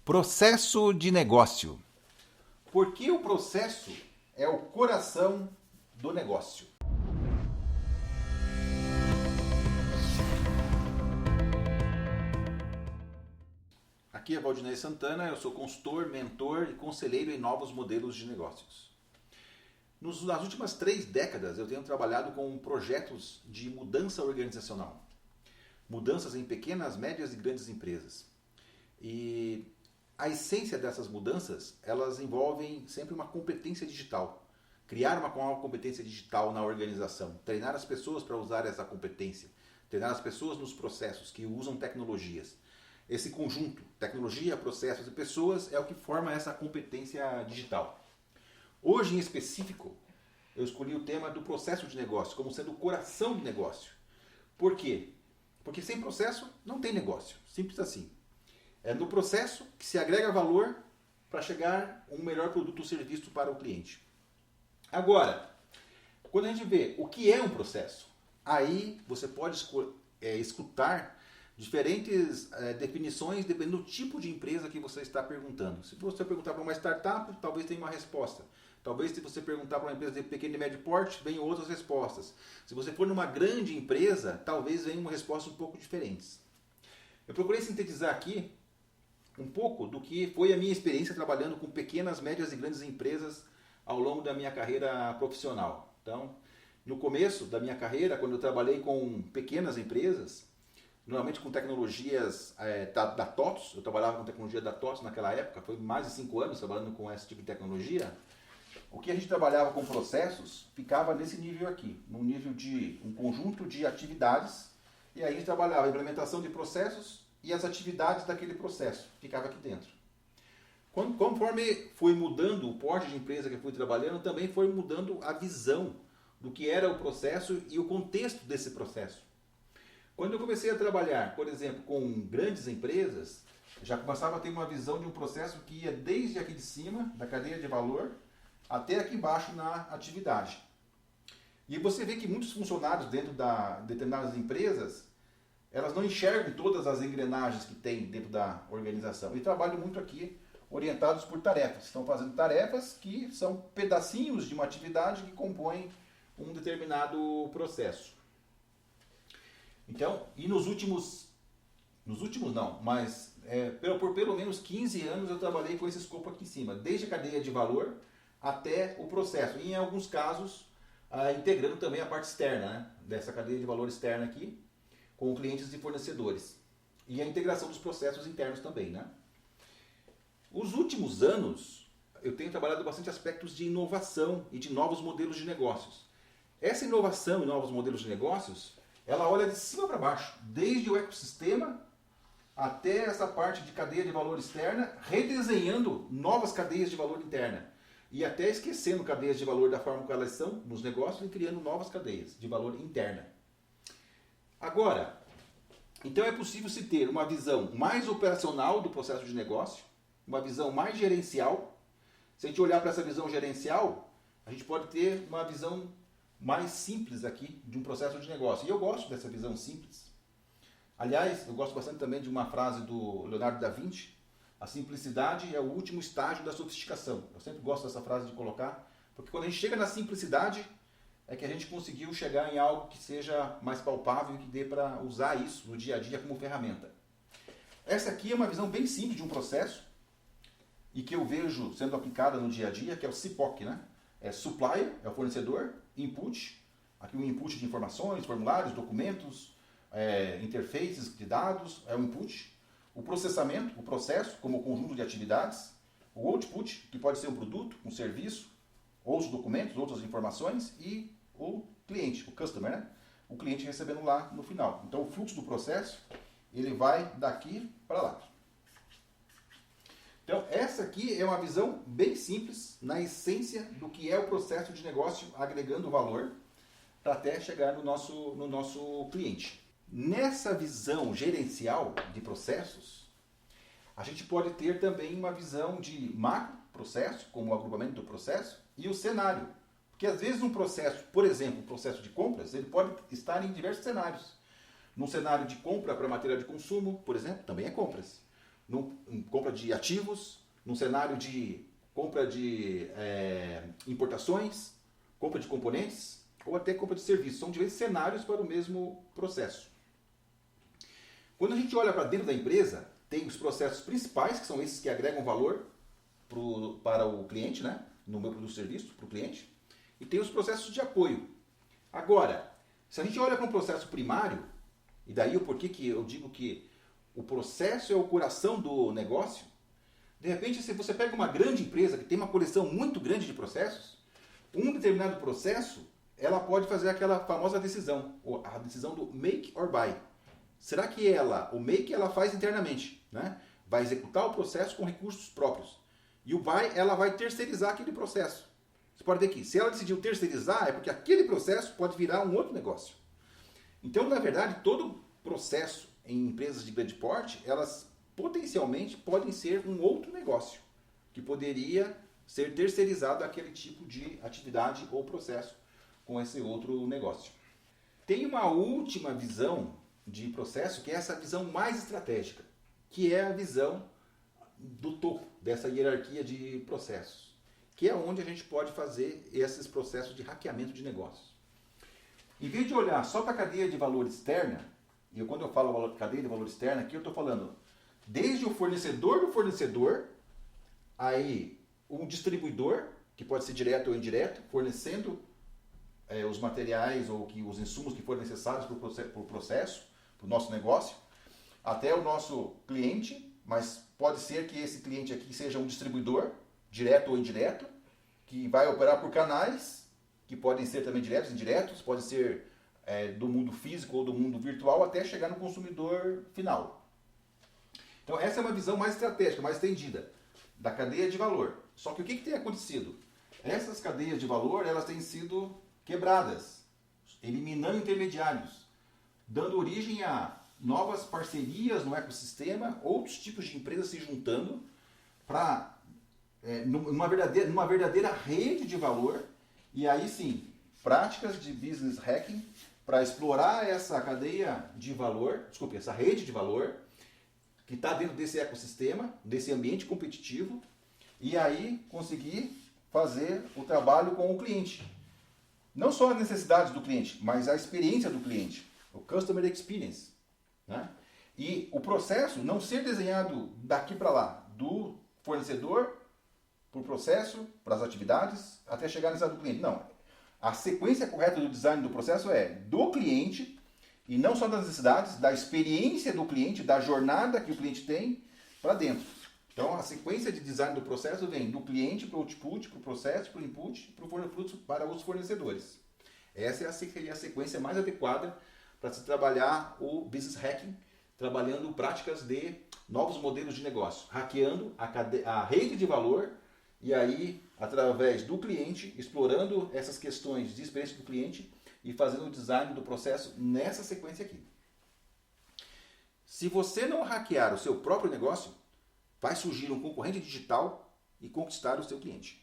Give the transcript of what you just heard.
Processo de negócio. Por que o processo é o coração do negócio? Aqui é Valdinei Santana, eu sou consultor, mentor e conselheiro em novos modelos de negócios. Nas últimas 3 décadas eu tenho trabalhado com projetos de mudança organizacional. Mudanças em pequenas, médias e grandes empresas. E a essência dessas mudanças, elas envolvem sempre uma competência digital. Criar uma competência digital na organização. Treinar as pessoas para usar essa competência. Treinar as pessoas nos processos que usam tecnologias. Esse conjunto, tecnologia, processos e pessoas, é o que forma essa competência digital. Hoje, em específico, eu escolhi o tema do processo de negócio como sendo o coração do negócio. Por quê? Porque sem processo não tem negócio. Simples assim. É no processo que se agrega valor para chegar um melhor produto ou serviço para o cliente. Agora, quando a gente vê o que é um processo, aí você pode escutar diferentes definições dependendo do tipo de empresa que você está perguntando. Se você perguntar para uma startup, talvez tenha uma resposta. Talvez se você perguntar para uma empresa de pequeno e médio porte, venham outras respostas. Se você for numa grande empresa, talvez venham uma resposta um pouco diferentes. Eu procurei sintetizar aqui um pouco do que foi a minha experiência trabalhando com pequenas, médias e grandes empresas ao longo da minha carreira profissional. Então, no começo da minha carreira, quando eu trabalhei com pequenas empresas, normalmente com tecnologias da TOTS, eu trabalhava com tecnologia da TOTS naquela época, foi mais de 5 anos trabalhando com esse tipo de tecnologia. O que a gente trabalhava com processos ficava nesse nível aqui, num nível de um conjunto de atividades, e aí a gente trabalhava a implementação de processos e as atividades daquele processo, ficava aqui dentro. Conforme foi mudando o porte de empresa que eu fui trabalhando, também foi mudando a visão do que era o processo e o contexto desse processo. Quando eu comecei a trabalhar, por exemplo, com grandes empresas, já começava a ter uma visão de um processo que ia desde aqui de cima, da cadeia de valor, até aqui embaixo na atividade. E você vê que muitos funcionários dentro de determinadas empresas, elas não enxergam todas as engrenagens que tem dentro da organização. E trabalham muito aqui orientados por tarefas. Estão fazendo tarefas que são pedacinhos de uma atividade que compõem um determinado processo. Então, e nos últimos não, mas por pelo menos 15 anos eu trabalhei com esse escopo aqui em cima, desde a cadeia de valor até o processo. E em alguns casos, integrando também a parte externa, né, dessa cadeia de valor externa aqui, com clientes e fornecedores. E a integração dos processos internos também, né? Os últimos anos, eu tenho trabalhado bastante aspectos de inovação e de novos modelos de negócios. Essa inovação e novos modelos de negócios, ela olha de cima para baixo, desde o ecossistema até essa parte de cadeia de valor externa, redesenhando novas cadeias de valor interna. E até esquecendo cadeias de valor da forma que elas são nos negócios e criando novas cadeias de valor interna. Agora, então é possível se ter uma visão mais operacional do processo de negócio, uma visão mais gerencial. Se a gente olhar para essa visão gerencial, a gente pode ter uma visão mais simples aqui de um processo de negócio. E eu gosto dessa visão simples. Aliás, eu gosto bastante também de uma frase do Leonardo da Vinci: a simplicidade é o último estágio da sofisticação. Eu sempre gosto dessa frase de colocar, porque quando a gente chega na simplicidade, é que a gente conseguiu chegar em algo que seja mais palpável e que dê para usar isso no dia a dia como ferramenta. Essa aqui é uma visão bem simples de um processo e que eu vejo sendo aplicada no dia a dia, que é o CIPOC, né? É supplier, é o fornecedor, input, aqui o input de informações, formulários, documentos, interfaces de dados, é o input. O processamento, o processo, como conjunto de atividades. O output, que pode ser um produto, um serviço, outros documentos, outras informações. E o cliente, o customer, né? O cliente recebendo lá no final. Então o fluxo do processo, ele vai daqui para lá. Então essa aqui é uma visão bem simples, na essência do que é o processo de negócio, agregando valor, para até chegar no nosso cliente. Nessa visão gerencial de processos, a gente pode ter também uma visão de macro processo, como o agrupamento do processo, e o cenário. Porque às vezes um processo, por exemplo, o processo de compras, ele pode estar em diversos cenários. Num cenário de compra para matéria de consumo, por exemplo, também é compras. em compra de ativos, num cenário de compra de importações, compra de componentes ou até compra de serviços. São diversos cenários para o mesmo processo. Quando a gente olha para dentro da empresa, tem os processos principais, que são esses que agregam valor para o cliente, né? No meu produto ou serviço, para o cliente. E tem os processos de apoio. Agora, se a gente olha para um processo primário, e daí o porquê que eu digo que o processo é o coração do negócio, de repente, se você pega uma grande empresa que tem uma coleção muito grande de processos, um determinado processo, ela pode fazer aquela famosa decisão, a decisão do make or buy. Será que o make ela faz internamente, né? Vai executar o processo com recursos próprios. E o buy, ela vai terceirizar aquele processo. Você pode ver que se ela decidiu terceirizar, é porque aquele processo pode virar um outro negócio. Então, na verdade, todo processo em empresas de grande porte, elas potencialmente podem ser um outro negócio, que poderia ser terceirizado aquele tipo de atividade ou processo com esse outro negócio. Tem uma última visão de processo, que é essa visão mais estratégica, que é a visão do topo dessa hierarquia de processos, que é onde a gente pode fazer esses processos de hackeamento de negócios. Em vez de olhar só para a cadeia de valor externa, e quando eu falo cadeia de valor externa, aqui eu estou falando desde o fornecedor do fornecedor, aí um distribuidor, que pode ser direto ou indireto, fornecendo os materiais ou os insumos que forem necessários para o processo, para o nosso negócio, até o nosso cliente, mas pode ser que esse cliente aqui seja um distribuidor, direto ou indireto, que vai operar por canais, que podem ser também diretos e indiretos, pode ser do mundo físico ou do mundo virtual, até chegar no consumidor final. Então essa é uma visão mais estratégica, mais estendida, da cadeia de valor. Só que o que tem acontecido? Essas cadeias de valor, elas têm sido quebradas, eliminando intermediários, dando origem a novas parcerias no ecossistema, outros tipos de empresas se juntando para numa verdadeira rede de valor, e aí sim, práticas de business hacking para explorar essa cadeia de valor, essa rede de valor que está dentro desse ecossistema, desse ambiente competitivo, e aí conseguir fazer o trabalho com o cliente. Não só as necessidades do cliente, mas a experiência do cliente, o Customer Experience. Né? E o processo não ser desenhado daqui para lá, do fornecedor para o processo, para as atividades, até chegar na necessidade do cliente. Não. A sequência correta do design do processo é do cliente, e não só das necessidades, da experiência do cliente, da jornada que o cliente tem para dentro. Então, a sequência de design do processo vem do cliente para o output, para o processo, para o input, para os fornecedores. Essa é a sequência mais adequada para se trabalhar o business hacking, trabalhando práticas de novos modelos de negócio, hackeando a rede de valor e aí, através do cliente, explorando essas questões de experiência do cliente e fazendo o design do processo nessa sequência aqui. Se você não hackear o seu próprio negócio, vai surgir um concorrente digital e conquistar o seu cliente.